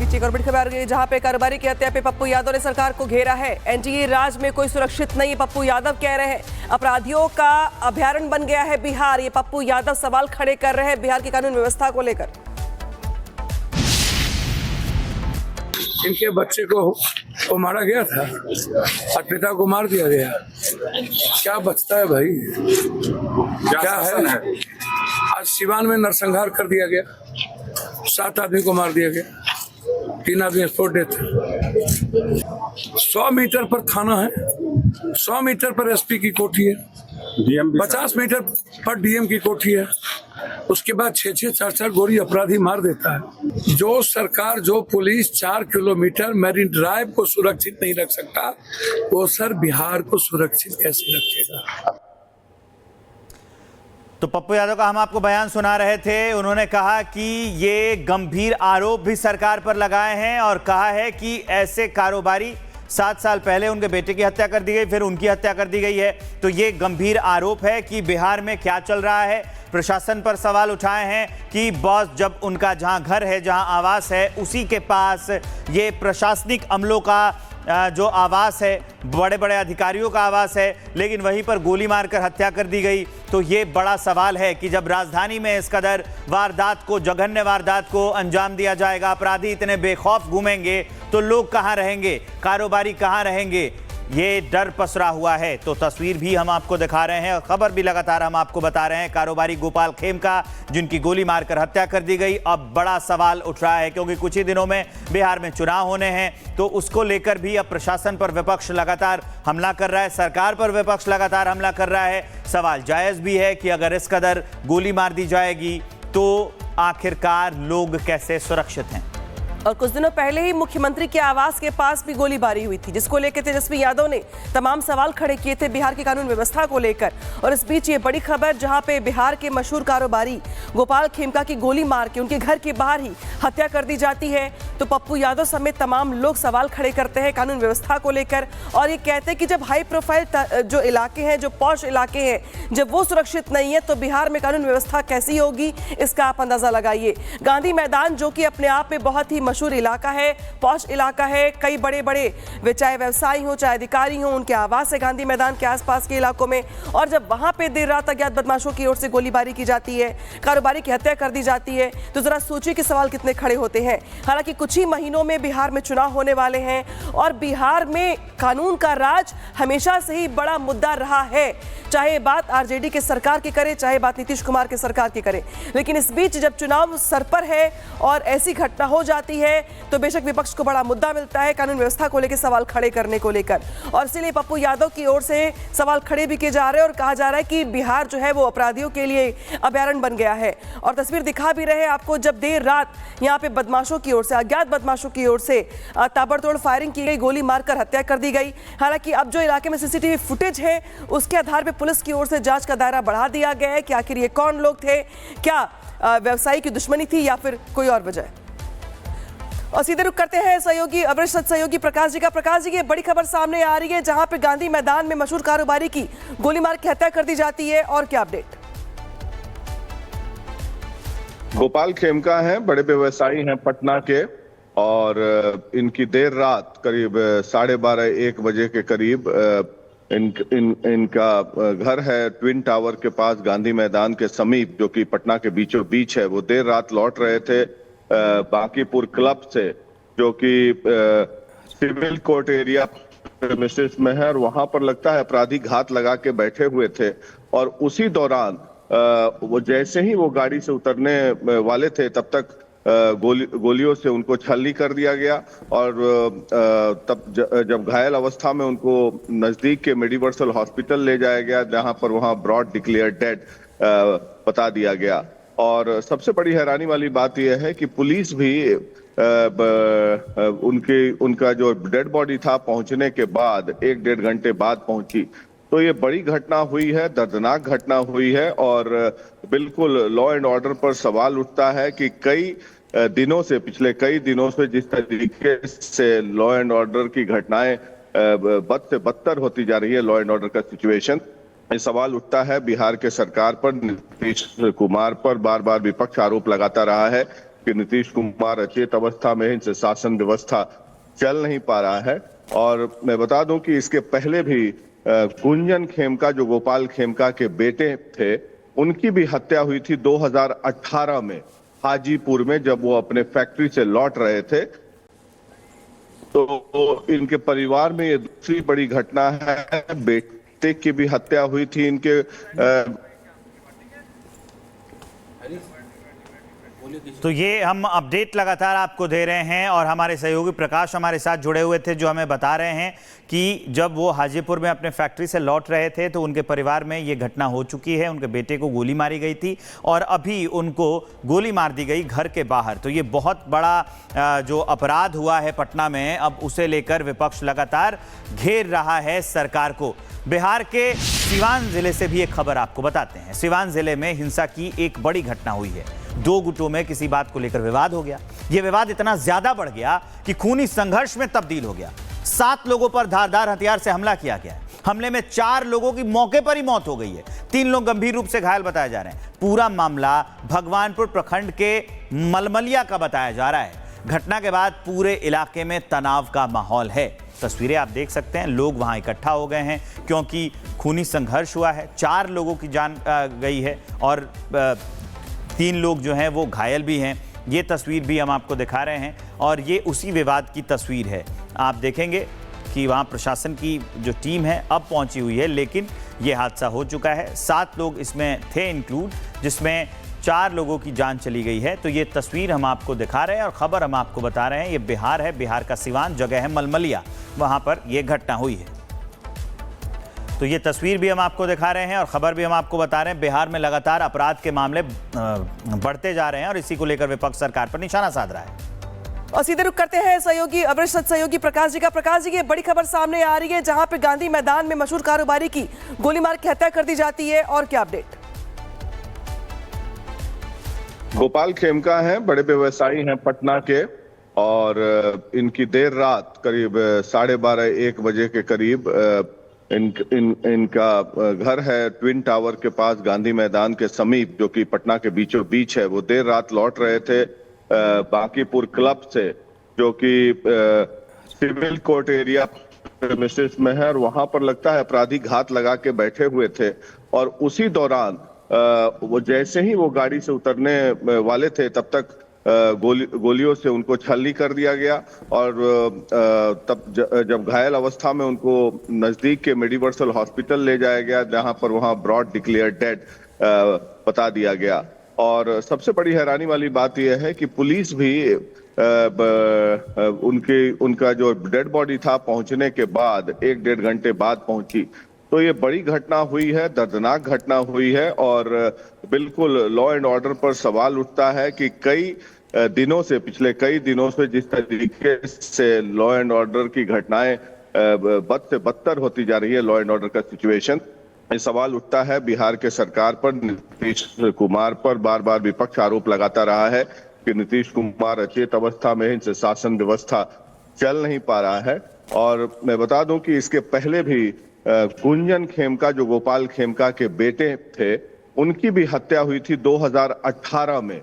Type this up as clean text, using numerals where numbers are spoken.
बीच एक और बड़ी खबर आ रही है जहां पे कारोबारी की हत्या पे पप्पू यादव ने सरकार को घेरा है। एनडीए राज में कोई सुरक्षित नहीं, पप्पू यादव कह रहे हैं। अपराधियों का अभयारण्य बन गया है बिहार। ये पप्पू यादव सवाल खड़े कर रहे हैं बिहार की कानून व्यवस्था को लेकर। इनके बच्चे को मारा गया था और पिता को मार दिया गया। क्या बचता है भाई? क्या है? आज सिवान में नरसंहार कर दिया गया, 7 आदमी को मार दिया गया, 3 आदमी स्पॉट डेथ। 100 मीटर पर थाना है, 100 मीटर पर एसपी की कोठी है, 50 मीटर पर डीएम की कोठी है। उसके बाद 6-6, 4-4 गोली अपराधी मार देता है। जो सरकार, जो पुलिस 4 किलोमीटर मैरीन ड्राइव को सुरक्षित नहीं रख सकता, वो सर बिहार को सुरक्षित कैसे रखेगा? तो पप्पू यादव का हम आपको बयान सुना रहे थे। उन्होंने कहा कि ये गंभीर आरोप भी सरकार पर लगाए हैं और कहा है कि ऐसे कारोबारी 7 साल पहले उनके बेटे की हत्या कर दी गई, फिर उनकी हत्या कर दी गई है। तो ये गंभीर आरोप है कि बिहार में क्या चल रहा है। प्रशासन पर सवाल उठाए हैं कि बॉस जब उनका जहां घर है, जहां आवास है, उसी के पास ये प्रशासनिक अमलों का जो आवास है, बड़े बड़े अधिकारियों का आवास है, लेकिन वहीं पर गोली मारकर हत्या कर दी गई। तो ये बड़ा सवाल है कि जब राजधानी में इस कदर वारदात को, जघन्य वारदात को अंजाम दिया जाएगा, अपराधी इतने बेखौफ घूमेंगे, तो लोग कहां रहेंगे, कारोबारी कहां रहेंगे? ये डर पसरा हुआ है। तो तस्वीर भी हम आपको दिखा रहे हैं और खबर भी लगातार हम आपको बता रहे हैं। कारोबारी गोपाल खेमका, जिनकी गोली मारकर हत्या कर दी गई, अब बड़ा सवाल उठ रहा है क्योंकि कुछ ही दिनों में बिहार में चुनाव होने हैं। तो उसको लेकर भी अब प्रशासन पर विपक्ष लगातार हमला कर रहा है, सरकार पर विपक्ष लगातार हमला कर रहा है। सवाल जायज़ भी है कि अगर इस कदर गोली मार दी जाएगी तो आखिरकार लोग कैसे सुरक्षित हैं। और कुछ दिनों पहले ही मुख्यमंत्री के आवास के पास भी गोलीबारी हुई थी, जिसको लेकर तेजस्वी यादव ने तमाम सवाल खड़े किए थे बिहार की कानून व्यवस्था को लेकर। और इस बीच ये बड़ी खबर जहां पे बिहार के मशहूर कारोबारी गोपाल खेमका की गोली मार के उनके घर के बाहर ही हत्या कर दी जाती है, तो पप्पू यादव समेत तमाम लोग सवाल खड़े करते हैं कानून व्यवस्था को लेकर। और ये कहते हैं कि जब हाई प्रोफाइल जो इलाके हैं, जो पॉश इलाके हैं, जब वो सुरक्षित नहीं है तो बिहार में कानून व्यवस्था कैसी होगी, इसका आप अंदाजा लगाइए। गांधी मैदान जो कि अपने आप में बहुत ही मशहूर इलाका है, पॉश इलाका है, कई बड़े बड़े वे चाहे व्यवसायी हो, चाहे अधिकारी हो, उनके आवास है गांधी मैदान के आसपास के इलाकों में। और जब वहां पे देर रात अज्ञात बदमाशों की ओर से गोलीबारी की जाती है, कारोबारी की हत्या कर दी जाती है, तो जरा सोचिए कि सवाल कितने खड़े होते हैं। हालांकि कुछ ही महीनों में बिहार में चुनाव होने वाले हैं और बिहार में कानून का राज हमेशा से ही बड़ा मुद्दा रहा है, चाहे बात आरजेडी के सरकार की करे, चाहे बात नीतीश कुमार के सरकार की करे। लेकिन इस बीच जब चुनाव सर पर है और ऐसी घटना हो जाती है तो बेशक विपक्ष को बड़ा मुद्दा मिलता है कानून व्यवस्था को लेकर सवाल खड़े करने को लेकर। और इसलिए पप्पू यादव की ओर से सवाल खड़े भी किए जा रहे हैं और कहा जा रहा है कि बिहार जो है वो अपराधियों के लिए अभयारण्य बन गया है। और तस्वीर दिखा भी रहे हैं आपको, जब देर रात यहाँ पे बदमाशों की ओर से, अज्ञात बदमाशों की ओर से ताबड़तोड़ फायरिंग की गई, गोली मारकर हत्या कर दी गई। हालांकि अब जो इलाके में सीसीटीवी फुटेज है उसके आधार पर पुलिस की ओर से जांच का दायरा बढ़ा दिया गया है कि आखिर ये कौन लोग थे, क्या व्यवसायी की दुश्मनी थी या फिर कोई और वजह। और सीधे रुक करते हैं सहयोगी, वरिष्ठ सहयोगी प्रकाश जी का। प्रकाश जी, ये बड़ी खबर सामने आ रही है जहां पे गांधी मैदान में मशहूर कारोबारी की गोली मार के हत्या कर दी जाती है, और क्या अपडेट? गोपाल खेमका हैं, बड़े व्यवसायी हैं पटना के, और इनकी देर रात करीब 12:30-1 बजे के करीब इनका घर है ट्विन टावर के पास गांधी मैदान के समीप, जो कि पटना के बीचों बीच है। वो देर रात लौट रहे थे बांकीपुर क्लब से, जो कि सिविल कोर्ट एरिया प्रेमिसेस में है, और वहां पर लगता है अपराधी घात लगा के बैठे हुए थे। और उसी दौरान वो जैसे ही वो गाड़ी से उतरने वाले थे तब तक गोलियों से उनको छलनी कर दिया गया। और तब जब घायल अवस्था में उनको नजदीक के मेडिवर्सल हॉस्पिटल ले जाया गया, जहां पर वहां ब्रॉड डिक्लेयर डेड बता दिया गया। और सबसे बड़ी हैरानी वाली बात यह है कि पुलिस भी उनका जो डेड बॉडी था पहुंचने के बाद 1-1.5 घंटे बाद पहुंची। तो ये बड़ी घटना हुई है, दर्दनाक घटना हुई है, और बिल्कुल लॉ एंड ऑर्डर पर सवाल उठता है कि पिछले कई दिनों से जिस तरीके से लॉ एंड ऑर्डर की घटनाएं बद से बदतर होती जा रही है, लॉ एंड ऑर्डर का सिचुएशन, ये सवाल उठता है बिहार के सरकार पर, नीतीश कुमार पर। बार बार विपक्ष आरोप लगाता रहा है कि नीतीश कुमार अचेत अवस्था में इनसे शासन व्यवस्था चल नहीं पा रहा है। और मैं बता दूं कि इसके पहले भी गुंजन खेमका जो गोपाल खेमका के बेटे थे, उनकी भी हत्या हुई थी 2018 में हाजीपुर में, जब वो अपने फैक्ट्री से लौट रहे थे। तो इनके परिवार में ये दूसरी बड़ी घटना है। बेटे की भी हत्या हुई थी इनके तो ये हम अपडेट लगातार आपको दे रहे हैं और हमारे सहयोगी प्रकाश हमारे साथ जुड़े हुए थे, जो हमें बता रहे हैं कि जब वो हाजीपुर में अपने फैक्ट्री से लौट रहे थे तो उनके परिवार में ये घटना हो चुकी है। उनके बेटे को गोली मारी गई थी और अभी उनको गोली मार दी गई घर के बाहर। तो ये बहुत बड़ा जो अपराध हुआ है पटना में, अब उसे लेकर विपक्ष लगातार घेर रहा है सरकार को। बिहार के सिवान जिले से भी एक खबर आपको बताते हैं। सिवान जिले में हिंसा की एक बड़ी घटना हुई है। दो गुटों में किसी बात को लेकर विवाद हो गया। यह विवाद इतना ज्यादा बढ़ गया कि खूनी संघर्ष में तब्दील हो गया। 7 लोगों पर धारदार हथियार से हमला किया गया है। हमले में 4 लोगों की मौके पर ही मौत हो गई है। 3 लोग गंभीर रूप से घायल बताए जा रहे हैं। पूरा मामला भगवानपुर प्रखंड के मलमलिया का बताया जा रहा है। घटना के बाद पूरे इलाके में तनाव का माहौल है। तस्वीरें आप देख सकते हैं, लोग वहां इकट्ठा हो गए हैं क्योंकि खूनी संघर्ष हुआ है। 4 लोगों की जान गई है और 3 लोग जो हैं वो घायल भी हैं। ये तस्वीर भी हम आपको दिखा रहे हैं और ये उसी विवाद की तस्वीर है। आप देखेंगे कि वहाँ प्रशासन की जो टीम है अब पहुँची हुई है, लेकिन ये हादसा हो चुका है। 7 लोग इसमें थे इंक्लूड, जिसमें 4 लोगों की जान चली गई है। तो ये तस्वीर हम आपको दिखा रहे हैं और ख़बर हम आपको बता रहे हैं। ये बिहार है, बिहार का सिवान जगह है मलमलिया, वहाँ पर यह घटना हुई है। तो ये तस्वीर भी हम आपको दिखा रहे हैं और खबर भी हम आपको बता रहे हैं। बिहार में लगातार अपराध के मामले बढ़ते जा रहे हैं और इसी को लेकर विपक्ष सरकार पर निशाना साध रहा है। और सीधे रुख करते हैं सहयोगी वरिष्ठ सहयोगी प्रकाश जी का। प्रकाश जी, ये बड़ी खबर सामने आ रही है जहां पे गांधी मैदान में मशहूर कारोबारी की गोली मार के हत्या कर दी जाती है, और क्या अपडेट? गोपाल खेमका हैं, बड़े व्यवसायी हैं पटना के, और इनकी देर रात करीब 12:30-1 बजे के करीब इनका घर है ट्विन टावर के पास गांधी मैदान के समीप, जो कि पटना के बीचों बीच है। वो देर रात लौट रहे थे बांकीपुर क्लब से, जो कि सिविल कोर्ट एरिया प्रेमिसेस में है, और वहां पर लगता है अपराधी घात लगा के बैठे हुए थे। और उसी दौरान वो जैसे ही वो गाड़ी से उतरने वाले थे, तब तक गोलियों से उनको छलनी कर दिया गया। और तब जब घायल अवस्था में उनको नजदीक के मेडिवर्सल हॉस्पिटल ले जाया गया, जहां पर वहां ब्रॉड डिक्लेयर डेड बता दिया गया। और सबसे बड़ी हैरानी वाली बात यह है कि पुलिस भी उनका जो डेड बॉडी था पहुंचने के बाद 1-1.5 घंटे बाद पहुंची। तो ये बड़ी घटना हुई है, दर्दनाक घटना हुई है, और बिल्कुल लॉ एंड ऑर्डर पर सवाल उठता है कि पिछले कई दिनों से जिस तरीके से लॉ एंड ऑर्डर की घटनाएं बद से बदतर होती जा रही है, लॉ एंड ऑर्डर का सिचुएशन, ये सवाल उठता है बिहार के सरकार पर, नीतीश कुमार पर। बार बार विपक्ष आरोप लगाता रहा है कि नीतीश कुमार अचेत अवस्था में इनसे शासन व्यवस्था चल नहीं पा रहा है। और मैं बता दूं कि इसके पहले भी गुंजन खेमका जो गोपाल खेमका के बेटे थे, उनकी भी हत्या हुई थी 2018 में